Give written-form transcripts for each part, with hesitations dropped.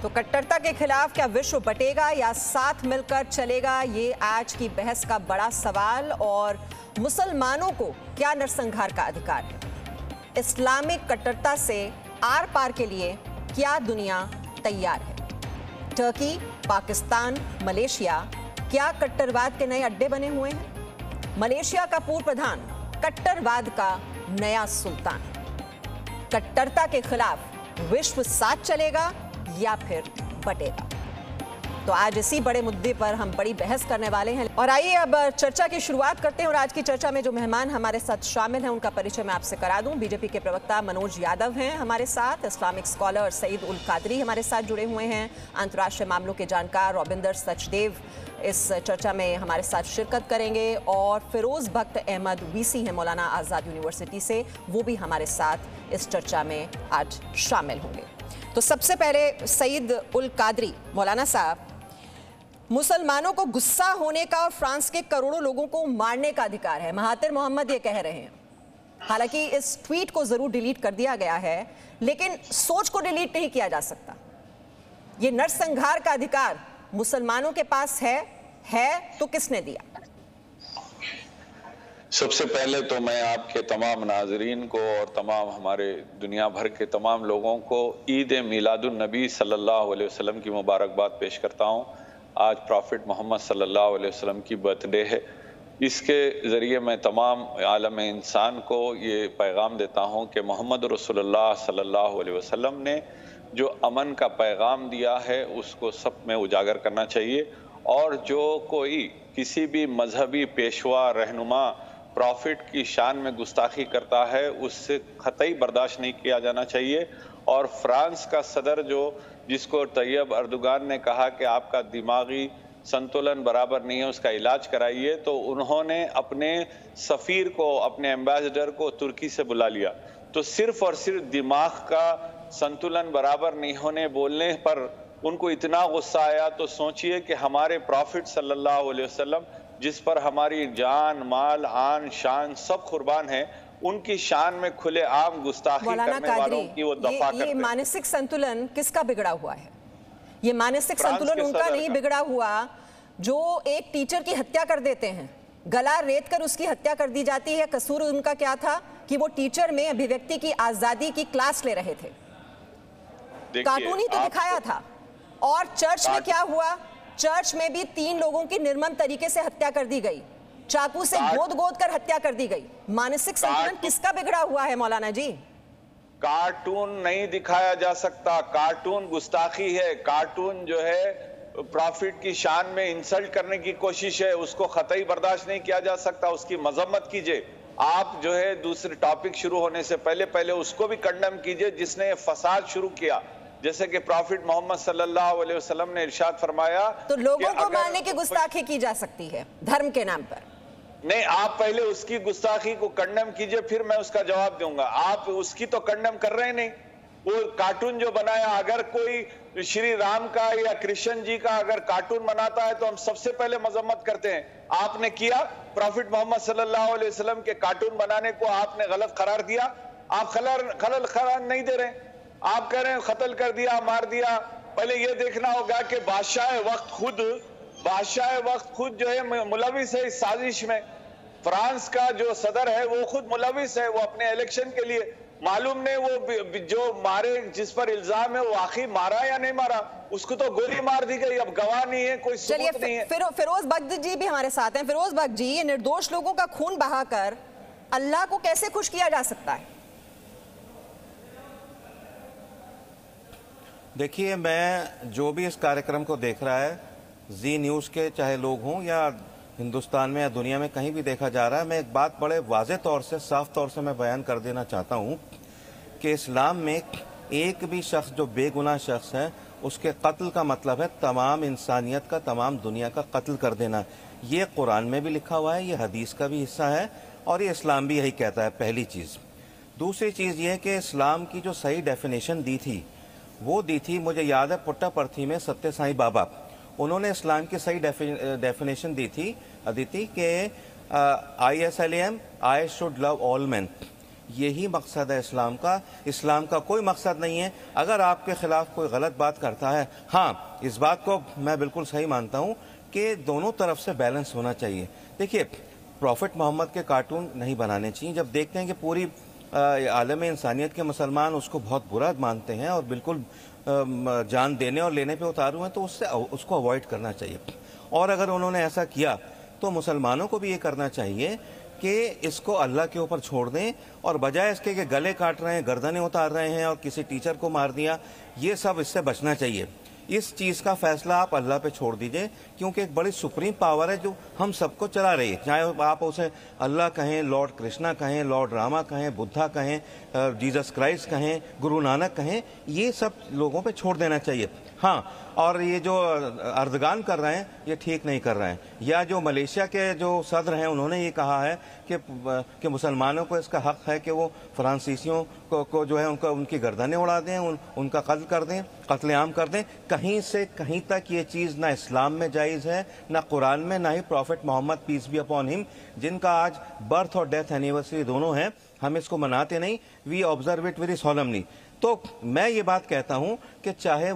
तो कट्टरता के खिलाफ क्या विश्व बटेगा या साथ मिलकर चलेगा, ये आज की बहस का बड़ा सवाल। और मुसलमानों को क्या नरसंहार का अधिकार है? इस्लामिक कट्टरता से आर पार के लिए क्या दुनिया तैयार है? टर्की, पाकिस्तान, मलेशिया क्या कट्टरवाद के नए अड्डे बने हुए हैं? मलेशिया का पूर्व प्रधान कट्टरवाद का नया सुल्तान। कट्टरता के खिलाफ विश्व साथ चलेगा या फिर बटेगा? तो आज इसी बड़े मुद्दे पर हम बड़ी बहस करने वाले हैं। और आइए अब चर्चा की शुरुआत करते हैं। और आज की चर्चा में जो मेहमान हमारे साथ शामिल हैं उनका परिचय मैं आपसे करा दूं। बीजेपी के प्रवक्ता मनोज यादव हैं हमारे साथ, इस्लामिक स्कॉलर सईद उल कादरी हमारे साथ जुड़े हुए हैं, अंतर्राष्ट्रीय मामलों के जानकार रविंदर सचदेव इस चर्चा में हमारे साथ शिरकत करेंगे, और फिरोज बख्त अहमद वीसी हैं मौलाना आज़ाद यूनिवर्सिटी से, वो भी हमारे साथ इस चर्चा में आज शामिल होंगे। तो सबसे पहले सईद उल कादरी, मौलाना साहब, मुसलमानों को गुस्सा होने का और फ्रांस के करोड़ों लोगों को मारने का अधिकार है, महातिर मोहम्मद ये कह रहे हैं। हालांकि इस ट्वीट को जरूर डिलीट कर दिया गया है, लेकिन सोच को डिलीट नहीं किया जा सकता। ये नरसंहार का अधिकार मुसलमानों के पास है तो किसने दिया? सबसे पहले तो मैं आपके तमाम नाजरीन को और तमाम हमारे दुनिया भर के तमाम लोगों को ईद मिलादुन नबी सल्लल्लाहु अलैहि वसल्लम की मुबारकबाद पेश करता हूँ। आज प्रॉफिट मोहम्मद सल्लल्लाहु अलैहि वसल्लम की बर्थडे है। इसके ज़रिए मैं तमाम आलम इंसान को ये पैगाम देता हूँ कि मोहम्मद रसूलुल्लाह सल्लल्लाहु अलैहि वसल्लम ने जो अमन का पैगाम दिया है उसको सब में उजागर करना चाहिए, और जो कोई किसी भी मजहबी पेशवा रहनुमा प्रॉफिट की शान में गुस्ताखी करता है उससे क़तई बर्दाश्त नहीं किया जाना चाहिए। और फ्रांस का सदर जिसको तैयब अर्दोगान ने कहा कि आपका दिमागी संतुलन बराबर नहीं है, उसका इलाज कराइए, तो उन्होंने अपने सफ़ीर को, अपने एम्बेसडर को तुर्की से बुला लिया। तो सिर्फ और सिर्फ दिमाग का संतुलन बराबर नहीं होने बोलने पर उनको इतना गुस्सा आया, तो सोचिए कि हमारे प्रॉफिट सल्लल्लाहु अलैहि वसल्लम जिस पर हमारी जान, माल, आन, शान सब कुर्बान है, उनकी शान में खुले आम गुस्ताखी करने वालों की वो दफा करते हैं। ये मानसिक संतुलन किसका बिगड़ा हुआ है? ये मानसिक संतुलन उनका नहीं बिगड़ा हुआ जो एक टीचर की हत्या कर देते हैं, गला रेत कर उसकी हत्या कर दी जाती है। कसूर उनका क्या था कि वो टीचर में अभिव्यक्ति की आजादी की क्लास ले रहे थे, कार्टून ही तो दिखाया था। और चर्च में क्या हुआ? चर्च में भी 3 लोगों की निर्मम तरीके से हत्या कर दी गई, चाकू से गोद कर हत्या कर दी गई। मानसिक संतुलन किसका बिगड़ा हुआ है मौलाना जी? कार्टून नहीं दिखाया जा सकता, कार्टून गुस्ताखी है। कार्टून जो है प्रॉफिट की शान में इंसल्ट करने की कोशिश है, उसको क़तई बर्दाश्त नहीं किया जा सकता, उसकी मजम्मत कीजिए। आप जो है दूसरे टॉपिक शुरू होने से पहले उसको भी कंडम कीजिए जिसने फसाद शुरू किया, जैसे कि प्रॉफिट मोहम्मद सल्लल्लाहु अलैहि वसल्लम ने इरशाद फरमाया। तो लोगों को मारने की गुस्ताखी की जा सकती है धर्म के नाम पर? नहीं, आप पहले उसकी गुस्ताखी को कंडम कीजिए, फिर मैं उसका जवाब दूंगा। आप उसकी तो कंडम कर रहे नहीं। वो कार्टून जो बनाया, अगर कोई श्री राम का या कृष्ण जी का अगर कार्टून बनाता है तो हम सबसे पहले मजम्मत करते हैं। आपने किया, प्रॉफिट मोहम्मद सल्लल्लाहु अलैहि वसल्लम के कार्टून बनाने को आपने गलत करार दिया। आप खलल करार नहीं दे रहे, आप कह रहे हैं कत्ल कर दिया, मार दिया। पहले यह देखना होगा कि बादशाह वक्त खुद जो है मुलविस है इस साजिश में। फ्रांस का जो सदर है वो खुद मुलविस है, वो अपने इलेक्शन के लिए मालूम नहीं वो जो मारे, जिस पर इल्जाम है वो आखिर मारा या नहीं मारा, उसको तो गोली मार दी गई। अब गवाह नहीं है, कोई सबूत नहीं है। फिरोज बख्त जी भी हमारे साथ हैं। फिरोज बख्त जी, ये निर्दोष लोगों का खून बहाकर अल्लाह को कैसे खुश किया जा सकता है? देखिए, मैं जो भी इस कार्यक्रम को देख रहा है, जी न्यूज़ के चाहे लोग हों या हिंदुस्तान में या दुनिया में कहीं भी देखा जा रहा है, मैं एक बात बड़े वाज़ेह तौर से, साफ तौर से मैं बयान कर देना चाहता हूँ कि इस्लाम में एक भी शख्स जो बेगुनाह शख्स है उसके कत्ल का मतलब है तमाम इंसानियत का, तमाम दुनिया का कत्ल कर देना। ये कुरान में भी लिखा हुआ है, ये हदीस का भी हिस्सा है, और ये इस्लाम भी यही कहता है, पहली चीज़। दूसरी चीज़ ये कि इस्लाम की जो सही डेफिनेशन दी थी वो दी थी, मुझे याद है पुट्टापर्थी में सत्य साईं बाबा, उन्होंने इस्लाम की सही डेफिनेशन दी थी कि ISLAM, I should love all man. यही मकसद है इस्लाम का। इस्लाम का कोई मकसद नहीं है अगर आपके खिलाफ कोई गलत बात करता है। हाँ, इस बात को मैं बिल्कुल सही मानता हूँ कि दोनों तरफ से बैलेंस होना चाहिए। देखिए, प्रॉफिट मोहम्मद के कार्टून नहीं बनाने चाहिए। जब देखते हैं कि पूरी आलम इंसानियत के मुसलमान उसको बहुत बुरा मानते हैं और बिल्कुल जान देने और लेने पे उतारू हैं, तो उसको अवॉइड करना चाहिए। और अगर उन्होंने ऐसा किया तो मुसलमानों को भी ये करना चाहिए कि इसको अल्लाह के ऊपर छोड़ दें, और बजाय इसके कि गले काट रहे हैं, गर्दनें उतार रहे हैं और किसी टीचर को मार दिया, ये सब इससे बचना चाहिए। इस चीज़ का फैसला आप अल्लाह पे छोड़ दीजिए, क्योंकि एक बड़ी सुप्रीम पावर है जो हम सबको चला रही है। चाहे आप उसे अल्लाह कहें, लॉर्ड कृष्णा कहें, लॉर्ड रामा कहें, बुद्धा कहें, जीसस क्राइस्ट कहें, गुरु नानक कहें, ये सब लोगों पे छोड़ देना चाहिए। हाँ, और ये जो अर्दगान कर रहे हैं ये ठीक नहीं कर रहे हैं। या जो मलेशिया के जो सदर हैं उन्होंने ये कहा है कि मुसलमानों को इसका हक है कि वो फ्रांसीसियों को जो है उनकी गर्दनें उड़ा दें, उनका कत्ल कर दें, कत्लेआम कर दें। कहीं से कहीं तक ये चीज़ ना इस्लाम में जायज़ है, ना कुरान में, ना ही prophet Muhammad peace be upon him, जिनका आज बर्थ और डेथ एनिवर्सरी दोनों है, हम इसको मनाते नहीं, we observe it very solemnly. तो मैं ये बात कहता हूँ कि चाहे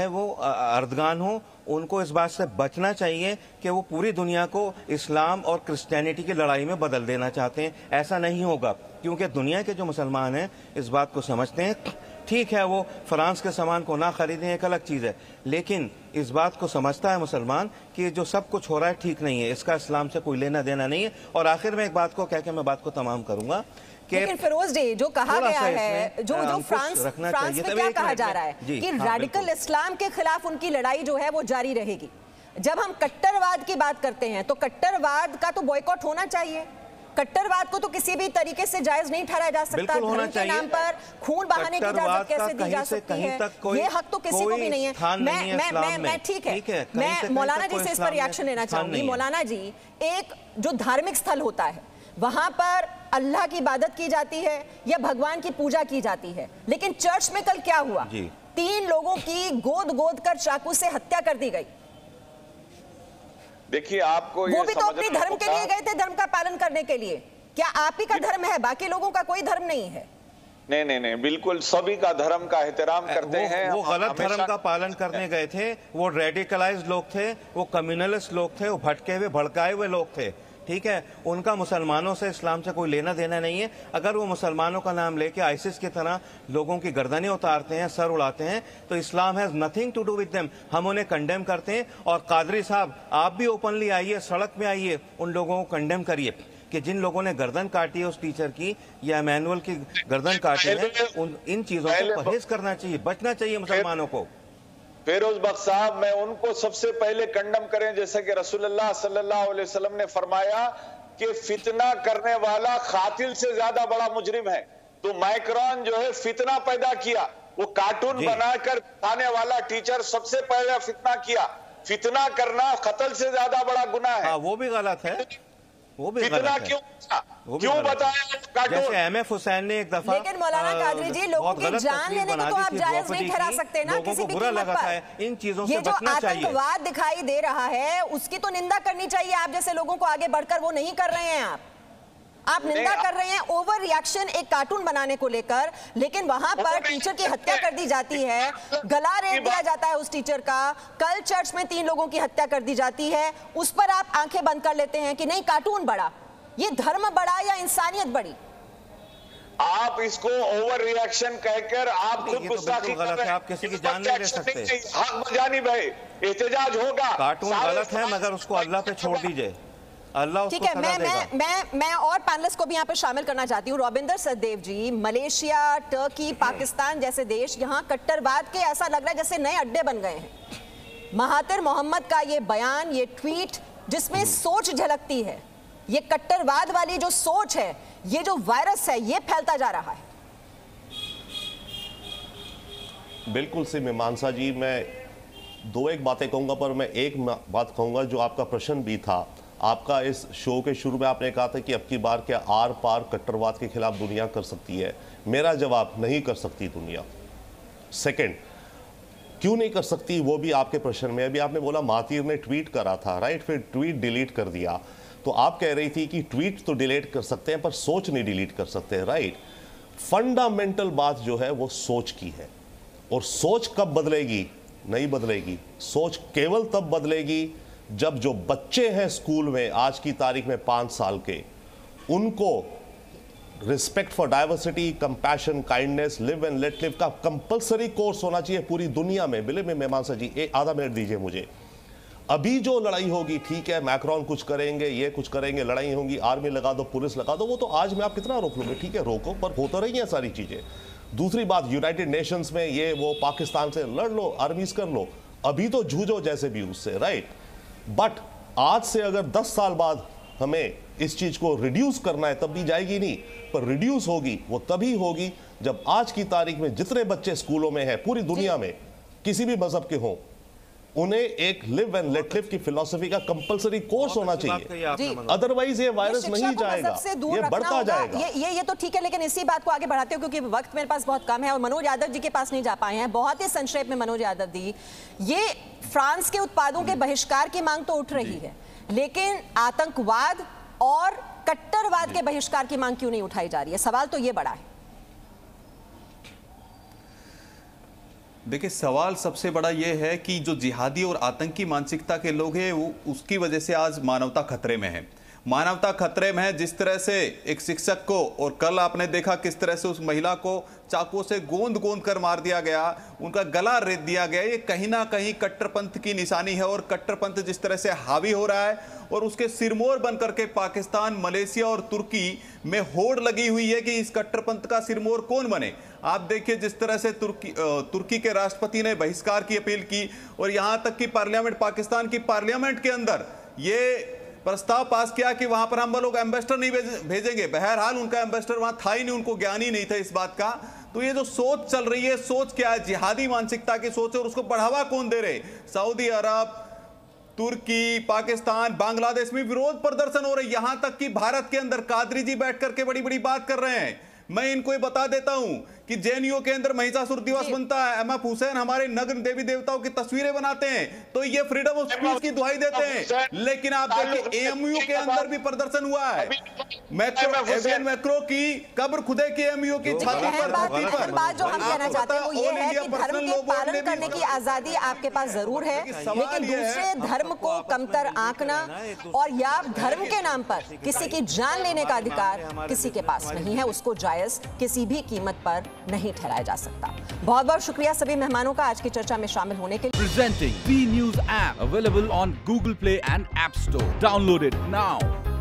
वो अर्दगान हो, उनको इस बात से बचना चाहिए कि वो पूरी दुनिया को इस्लाम और क्रिश्चियनिटी की लड़ाई में बदल देना चाहते हैं। ऐसा नहीं होगा, क्योंकि दुनिया के जो मुसलमान हैं इस बात को समझते हैं। ठीक है, वो फ्रांस के सामान को ना खरीदें, एक अलग चीज़ है, लेकिन इस बात को समझता है मुसलमान कि जो सब कुछ हो रहा है ठीक नहीं है, इसका इस्लाम से कोई लेना देना नहीं है। और आखिर में एक बात को कह के मैं बात को तमाम करूंगा। लेकिन फिरोज जी, जो कहा गया है, जो फ्रांस में क्या कहा जा रहा है कि रैडिकल इस्लाम के खिलाफ उनकी लड़ाई जो है वो जारी रहेगी। जब हम कट्टरवाद की बात करते हैं तो कट्टरवाद का तो बॉयकॉट होना चाहिए। कट्टरवाद को तो किसी भी तरीके से जायज नहीं ठहराया जा सकता। धर्म के नाम पर खून बहाने की इजाजत कैसे दी जा सकती है? ये हक तो किसी को भी नहीं है। मैं ठीक है, मैं मौलाना जी से इस पर रिएक्शन लेना चाहूंगी। मौलाना जी, एक जो धार्मिक स्थल होता है वहां पर अल्लाह की इबादत की जाती है या भगवान की पूजा की जाती है, लेकिन चर्च में कल क्या हुआ? 3 लोगों की गोद कर चाकू से हत्या कर दी गई। देखिए, आपको वो भी तो अपने धर्म के लिए गए थे, धर्म का पालन करने के लिए। क्या आप ही का धर्म है, बाकी लोगों का कोई धर्म नहीं है? नहीं, बिल्कुल सभी का धर्म का एहतराम करते हैं। वो गलत धर्म का पालन करने गए थे, वो रेडिकलाइज्ड लोग थे, वो कम्युनलिस्ट लोग थे, वो भटके हुए भड़काए हुए लोग थे। ठीक है, उनका मुसलमानों से, इस्लाम से कोई लेना देना नहीं है। अगर वो मुसलमानों का नाम लेके आइसिस की तरह लोगों की गर्दनें उतारते हैं, सर उड़ाते हैं, तो Islam has nothing to do with them. हम उन्हें कंडेम करते हैं। और कादरी साहब, आप भी ओपनली आइए, सड़क में आइए, उन लोगों को कंडेम करिए कि जिन लोगों ने गर्दन काटी है उस टीचर की या मैनुअल की गर्दन काटी है। इन चीजों से परहेज करना चाहिए, बचना चाहिए मुसलमानों को। फिरोज बख्श साहब, मैं उनको सबसे पहले कंडम करें, जैसे कि रसूलुल्लाह सल्लल्लाहु अलैहि वसल्लम ने फरमाया कि फितना करने वाला कातिल से ज्यादा बड़ा मुजरिम है। तो माइक्रॉन जो है फितना पैदा किया, वो कार्टून बनाकर आने वाला टीचर सबसे पहले फितना किया। फितना करना कत्ल से ज्यादा बड़ा गुनाह है। वो भी गलत है, वो भी फितना क्यों बताया? जैसे एमएफ हुसैन ने एक दफा, लेकिन मौलाना कादरी जी, लोगों की जान लेने को तो आप जायज नहीं ठहरा सकते ना किसी भी कीमत पर। इन चीजों से बचना चाहिए। ये जो आतंकवाद दिखाई दे रहा है उसकी तो निंदा करनी चाहिए। आप जैसे लोगों को आगे बढ़कर वो नहीं कर रहे हैं। आप निंदा कर रहे हैं ओवर रिएक्शन एक कार्टून बनाने को लेकर, लेकिन वहां पर टीचर की हत्या कर दी जाती है, गला रेत दिया जाता है उस टीचर का। कल चर्च में 3 लोगों की हत्या कर दी जाती है, उस पर आप आंखें बंद कर लेते हैं कि नहीं कार्टून बड़ा। ये धर्म बड़ा या इंसानियत बड़ी? आप इसको ओवर रिएक्शन कहकर आप खुद गुस्ताखी कर रहे हैं। आप किसी की जान नहीं ले सकते। हक बजानी भाई, एहतजाज होगा। कार्टून गलत है, मगर उसको अल्लाह पे छोड़ दीजिए, अल्लाह उसको सजा देगा। मैं और पैनलिस्ट को भी यहाँ पे शामिल करना चाहती हूँ। रविंदर सचदेव जी, मलेशिया, टर्की, पाकिस्तान जैसे देश, यहाँ कट्टरवाद के ऐसा लग रहा है जैसे नए अड्डे बन गए हैं। महातिर मोहम्मद का ये बयान, ये ट्वीट जिसमें सोच झलकती है, ये कट्टरवाद वाली जो सोच है, ये जो वायरस है, ये फैलता जा रहा है। बिल्कुल से मीमांसा जी, मैं 2-1 बातें कहूंगा, पर मैं एक बात कहूंगा जो आपका प्रश्न भी था। आपका इस शो के शुरू में आपने कहा था कि अब की बार क्या आर पार कट्टरवाद के खिलाफ दुनिया कर सकती है? मेरा जवाब, नहीं कर सकती दुनिया। सेकंड, क्यों नहीं कर सकती वो भी आपके प्रश्न में। अभी आपने बोला महातीर ने ट्वीट करा था, राइट, फिर ट्वीट डिलीट कर दिया। तो आप कह रही थी कि ट्वीट तो डिलीट कर सकते हैं पर सोच नहीं डिलीट कर सकते हैं, राइट? फंडामेंटल बात जो है वो सोच की है, और सोच कब बदलेगी? नहीं बदलेगी। सोच केवल तब बदलेगी जब जो बच्चे हैं स्कूल में आज की तारीख में 5 साल के, उनको respect for diversity, compassion, kindness, live and let live का कंपलसरी कोर्स होना चाहिए पूरी दुनिया में। बिले में मीमांसा जी आधा मिनट दीजिए मुझे। अभी जो लड़ाई होगी, ठीक है, मैक्रोन कुछ करेंगे, ये कुछ करेंगे, लड़ाई होगी, आर्मी लगा दो, पुलिस लगा दो, वो तो आज में आप कितना रोक लोगे? ठीक है, रोको, पर हो तो रही है सारी चीजें। दूसरी बात, यूनाइटेड नेशंस में ये वो पाकिस्तान से लड़ लो, आर्मीज कर लो, अभी तो जूझो जैसे भी उससे, राइट? बट आज से अगर 10 साल बाद हमें इस चीज को रिड्यूस करना है, तब भी जाएगी नहीं, पर रिड्यूस होगी वो तभी होगी जब आज की तारीख में जितने बच्चे स्कूलों में हैं पूरी दुनिया में, किसी भी मजहब के हों, उन्हें एक लिव एंड लेट लिव की फिलॉसफी का कंपलसरी कोर्स होना चाहिए। अदरवाइज ये वायरस नहीं जाएगा, ये बढ़ता जाएगा। ये तो ठीक है, लेकिन इसी बात को आगे बढ़ाते हो क्योंकि वक्त मेरे पास बहुत कम है और मनोज यादव जी के पास नहीं जा पाए हैं। बहुत ही संक्षेप में मनोज यादव जी, ये फ्रांस के उत्पादों के बहिष्कार की मांग तो उठ रही है, लेकिन आतंकवाद और कट्टरवाद के बहिष्कार की मांग क्यों नहीं उठाई जा रही है? सवाल तो ये बड़ा है। देखिए, सवाल सबसे बड़ा यह है कि जो जिहादी और आतंकी मानसिकता के लोग हैं, वो उसकी वजह से आज मानवता खतरे में है। मानवता खतरे में है। जिस तरह से एक शिक्षक को, और कल आपने देखा किस तरह से उस महिला को चाकू से गोंद गोंद कर मार दिया गया, उनका गला रेत दिया गया, ये कहीं ना कहीं कट्टरपंथ की निशानी है। और कट्टरपंथ जिस तरह से हावी हो रहा है और उसके सिरमौर बन करके पाकिस्तान, मलेशिया और तुर्की में होड़ लगी हुई है कि इस कट्टरपंथ का सिरमौर कौन बने। आप देखिए जिस तरह से तुर्की के राष्ट्रपति ने बहिष्कार की अपील की, और यहां तक कि पार्लियामेंट, पाकिस्तान की पार्लियामेंट के अंदर ये प्रस्ताव पास किया कि वहां पर हम लोग एम्बेसडर नहीं भेजेंगे। बहरहाल उनका एम्बेसडर वहां था ही नहीं, उनको ज्ञान ही नहीं था इस बात का। तो ये जो सोच चल रही है, सोच क्या है? जिहादी मानसिकता की सोच है, और उसको बढ़ावा कौन दे रहे? सऊदी अरब, तुर्की, पाकिस्तान, बांग्लादेश में विरोध प्रदर्शन हो रहे। यहां तक कि भारत के अंदर कादरी जी बैठ करके बड़ी बड़ी बात कर रहे हैं। मैं इनको ये बता देता हूं कि जेएनयू के अंदर महिषासुर दिवस बनता है, एमएफ हुसैन हमारे नग्न देवी देवताओं की तस्वीरें बनाते हैं, तो ये फ्रीडम ऑफ स्पीच की दुहाई देते हैं। लेकिन आप देखिए एएमयू के अंदर भी प्रदर्शन हुआ है। मैक्रो की कब्र खुदे की एएमयू की छाती पर, बात जो हम कहना चाहते हैं वो ये है कि धर्म के पालन करने की आजादी आपके पास जरूर है, लेकिन दूसरे धर्म को कमतर आंकना और या धर्म के नाम पर किसी की जान लेने का अधिकार किसी के पास नहीं है, उसको जायज किसी भी कीमत पर नहीं ठहराया जा सकता। बहुत बहुत शुक्रिया सभी मेहमानों का आज की चर्चा में शामिल होने के लिए। Presenting B News app available on Google Play and App Store. Download it now.